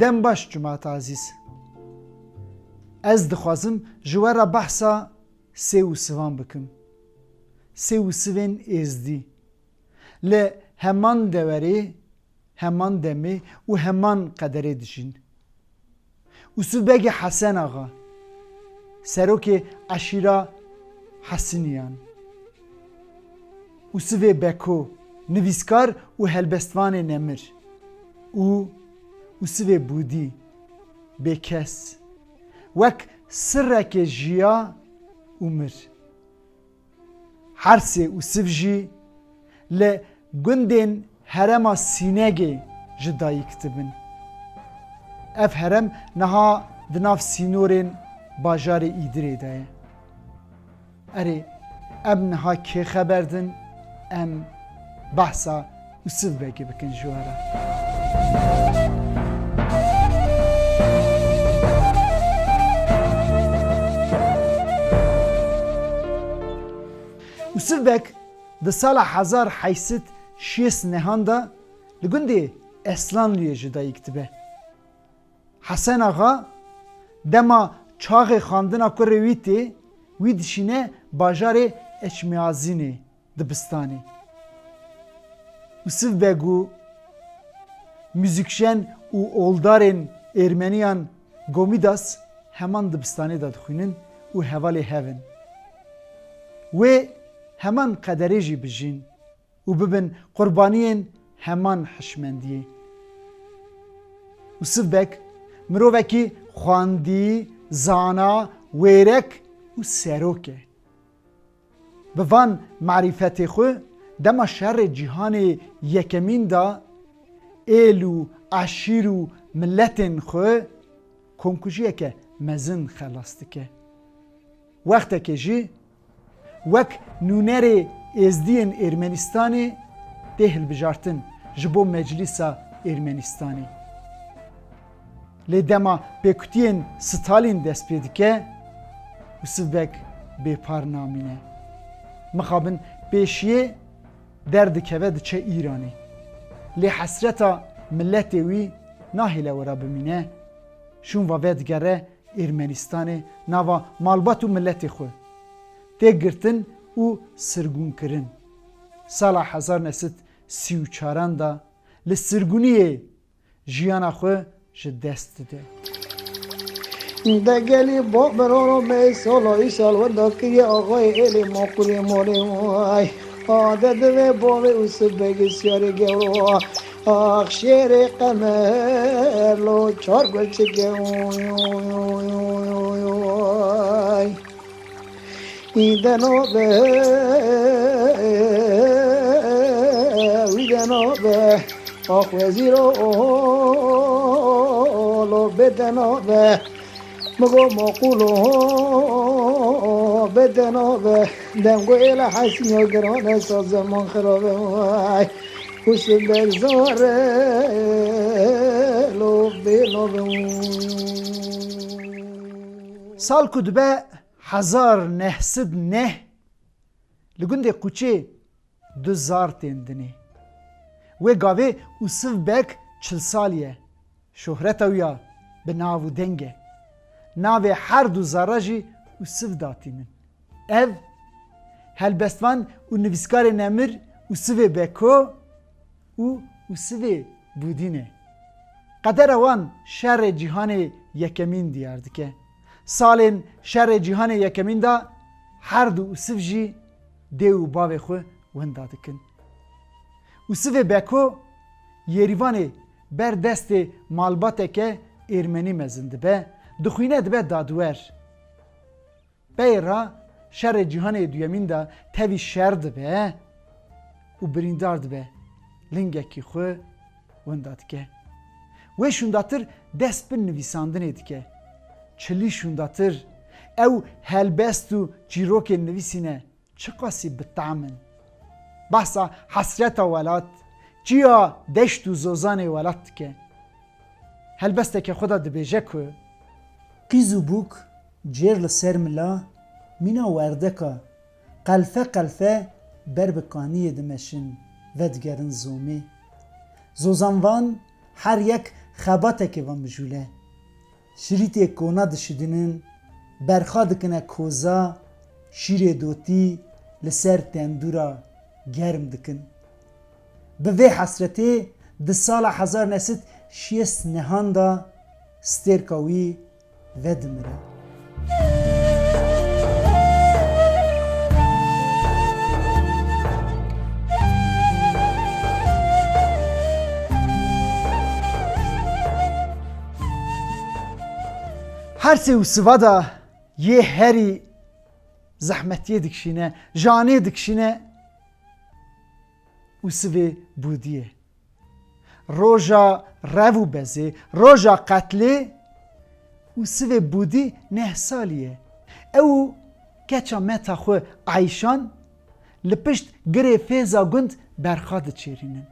Dem baş Cumat aziz. Ez dixwazim ji we re behsa sê û sivan bikim. Sê û sivên êzdî. Li heman deverê, heman demê û heman qederê dijîn. Usûbegê Hesen axa, serokê eşîra Hesiniyan. Usûvê Beko, nivîskar û helbestvanê Nemir. û usûvê Bûdî, bêkes, wek sirrekê jiya û mir. Her sê usûv jî li gundên herema Sînegê ji dayîk dibin. Ev herem niha di nav sînorên bajarê Îdirê de ye. Erê, em niha kê xeber din, em behsa Usûvbekê bikin ji we re. Usûvbek di sala 1806 da li gundê Eslanliyê ji dayîk dibe. Hesen axa dema çaxê xandina kurê wî tê, wî dişîne bajarê Eçmiazînê dibistanê. Usûvbek û müzîkjen û oldarên Ermeniyan Gomidas heman dibistanê de dixwînin û hevalê hevin. Wê heman qederê jî bijîn û bibin qurbaniyên heman hişmendiyê. Usûvbek mirovekî xwandî, zana, wêrek û serok e. Bi van marîfetê xwe dema şerê cîhanê yekemîn da êl û eşîr û milletên xwe komkujiyeke mezin xelas dike. Wextekê jî wek nûnerê êzdiyên Ermenistanê tê hilbijartin ji bo Meclîsa Ermenistanê. Lê dema pêkutiyên Stalîn dest pê dike, Usûvbek bêpar namîne. Mixabin pêşiyê derdikeve diçe İranê. Lê hesreta milletê wî nahêle were bimîne, şûn ve digere Ermenistanê nava malbat û milletê xwe tê girtin û sirgûnkirin. Sala 1934 da li sirgûniyê jiyana xwe ji dest dide. Degelî baberano me sala îsal ve dakiye ağayê elê maqulê malê vay. Ade divê bavê Usûvbekê siyarê gewro ax şêrê qemer lo çar gul çike oy. İdeno be ideno be ax wezîro lo bedeno be مگو مقولو بدنا به دمگو ایل حسین و گرانه سازمان خرابه وای خوش برزاره لو بیلو Sal ku dibe 1909 li gundê Quçê du zar tên dinê. Wê gavê Usûvbek 40 salî ye. Şohreta wî ya bi nav û deng e. Navê her du zara jî Usûv datînin. Ev helbestvan û nivîskarê Nemir Usûvê Beko û Usûvê Bûdî ne. Qedera wan şerê cîhanê yekemîn diyar dike. Salên şerê cîhanê yekemîn da her du Usûv jî dê û bavê xwe winda dikin. Usûvê Beko Yerîvanê ber destê malbateke Ermenî mezin dibe, dixwîne dibe dadwer. Bêra şerê cîhanê duyemîn da tevî şer dibe û birîndar dibe. Lingekî xwe winda dike. Wê şûndatir dest bi nivîsandinê dike. Çilî şûndatir ew helbest û çîrokên nivîsîne çi qasî bi temin. Behsa hesreta welat, çiya deşt û zozanê welat dike. Helbesteke xwe da dibêje ku qîz û bûk cêr li ser mila mîna werdeka qelfe qelfe ber bi kaniyê dimeşin ve digerin zomê. Zozanvan her yek خباتێکێ van bijûle. Şirîtê kona dişidinin, berxa dikine koza, şîrê dotî li ser tendûra germ dikin. Bi vê hesretê di sala 1960 da stêrka wî vedimire. Her se û siva da yê herî zehmetiyê dikişîne, janê dikişîne û sivê bûdiyê. Roja rev û bezê, roja qetlê û sivê bûdî neh salî ye. Ew keça meta xwe Eyşan li pişt girê fêza gund berxa diçêrînin.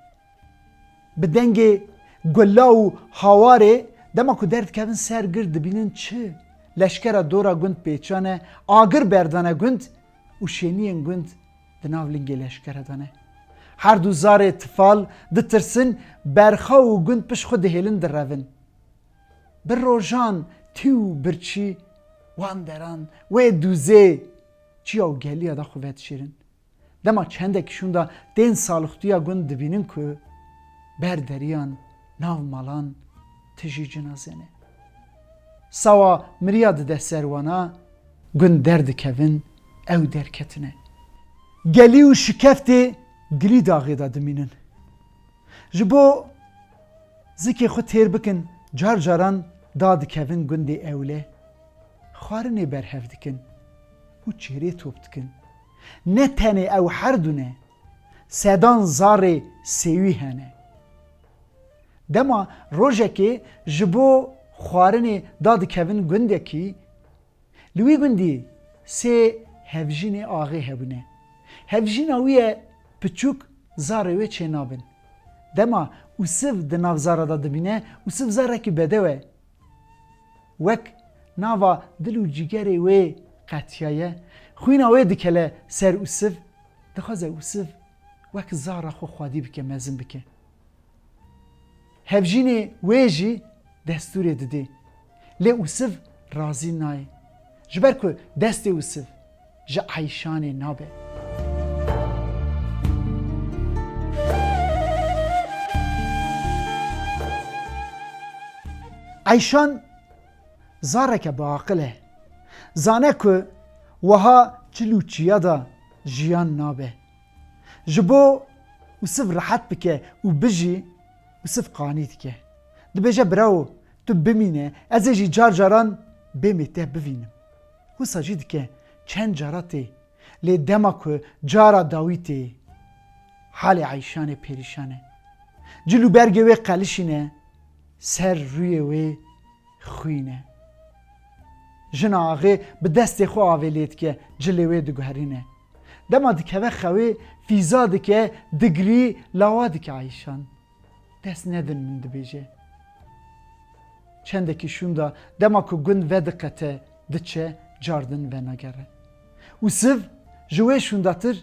Bi dengê gulla û hawarê dema ku derdikevin ser gir dibînin çi? Leşkera dora gund pêçane, agir berdane gund û şêniyên gund di nav lingê leşkere dane. Her du zarê tifal ditirsin, berxa û gund piş xwe dihêlin direvin. Bir rojan tî û birçî wan deran wê dûzê çiya û geliya da xwe vedişêrin. Dema çendekî şûn da tên salixtiya gund dibînin ku ber deriyan nav malan tijî cinazene. Sawa miriya dide serwana gund derdikevin ew derketine. Gelî û şikeftê gilî daxê da dimînin. Ji bo zikê xwe têr bikin car caran da dikevin gundê ewle. Xwarinê berhev dikin û çêrê top dikin. Ne tenê ew her du ne, sedan zarê sêwî hene. Dema rojekê ji bo xwarinê da dikevin gundekî, li wî gundî sê hevjînê axê hebûne. Hevjîna wî ye piçûk zarê wê çênabin. Dema û siv di nav zara da dibîne û siv zarekî bedew e. Wek nava dil û cîgerê wê qetiya ye, xwîna wê dikele ser û siv, dixwaze û siv wek zara xwe xwedî bike, mezin bike. Hevjînê wê jî destûrê didê. Lê û siv razî naye. Ji ber ku destê û siv ji Eyşanê nabe. Eyşan zareke biaqil e. Zane ku wiha çil û çiya da jiyan nabe. Ji bo û siv rehet bike û bijî û siv qanî dike. Dibêje birawo tu bimîne, ez ê jî car caran bêmê te bivînim. Wisa jî dike çend cara tê, lê dema ku cara dawî tê, halê Eyşanê perîşan e. Cil û bergê wê qelişîne, ser rûyê wê xwîn e. Jina axê bi destê xwe avê lê dike, cilê wê diguherîne. Dema dikeve xewê fîza dike, digirî lawa dike Eyşan. Dest nedin min dibêje. Çendekî şûn da dema ku gund vediqete diçe cardin venagere. Û siv ji wê şûndatir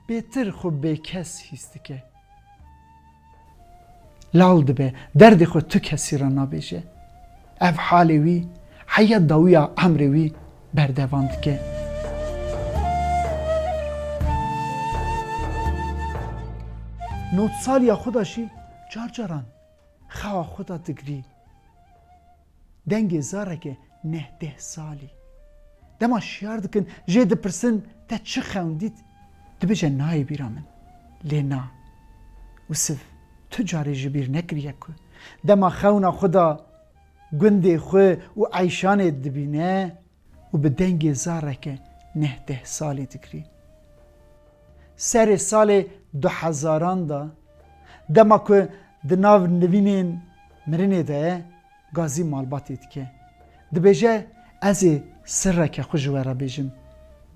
bêtir xwe bêkes hîs dike. Lal dibe, derdê xwe tu kesî re nabêje. Ev halê wî heya dawiya emrê wî berdevan dike. Notsaliya xwe da jî car caran xewa xwe da digirî. Dengê zareke nehdeh salî. Dema şiyar dikin jê dipirsin te çi xewndît, dibêje nayê bîra min. Lê na. Û siv tu carê ji bîr nekiriye ku dema xewna xwe da gundê xwe û Eyşanê dibîne û bi dengê zareke nehdeh salî digirî. Serê salê 2000 da dema ku di nav nivînên mirinê de ye, gazî malbatê dike. Dibêje ez ê sirreke xwe ji we re bêjim.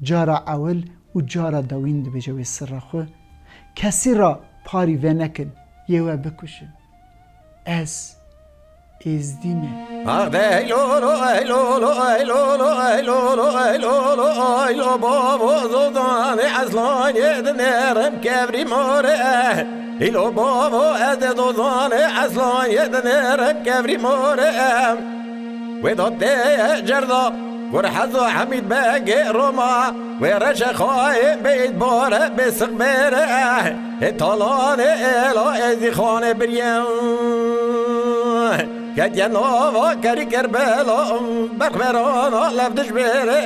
Cara ewil û cara dawîn dibêje wê sirra xwe. Kesî ra parî venekin, yê we bikuşin. Ez êzdî me. ایلو بابا اد دوزانه اصلا یدنه کبری مورم و داده جردا ور حزو حمید بگی روما و رش خواهی بید باره بسق بره اطالان ایلا ازی خانه بریم کت یه نووا کری کربلا بخبران لفدش بره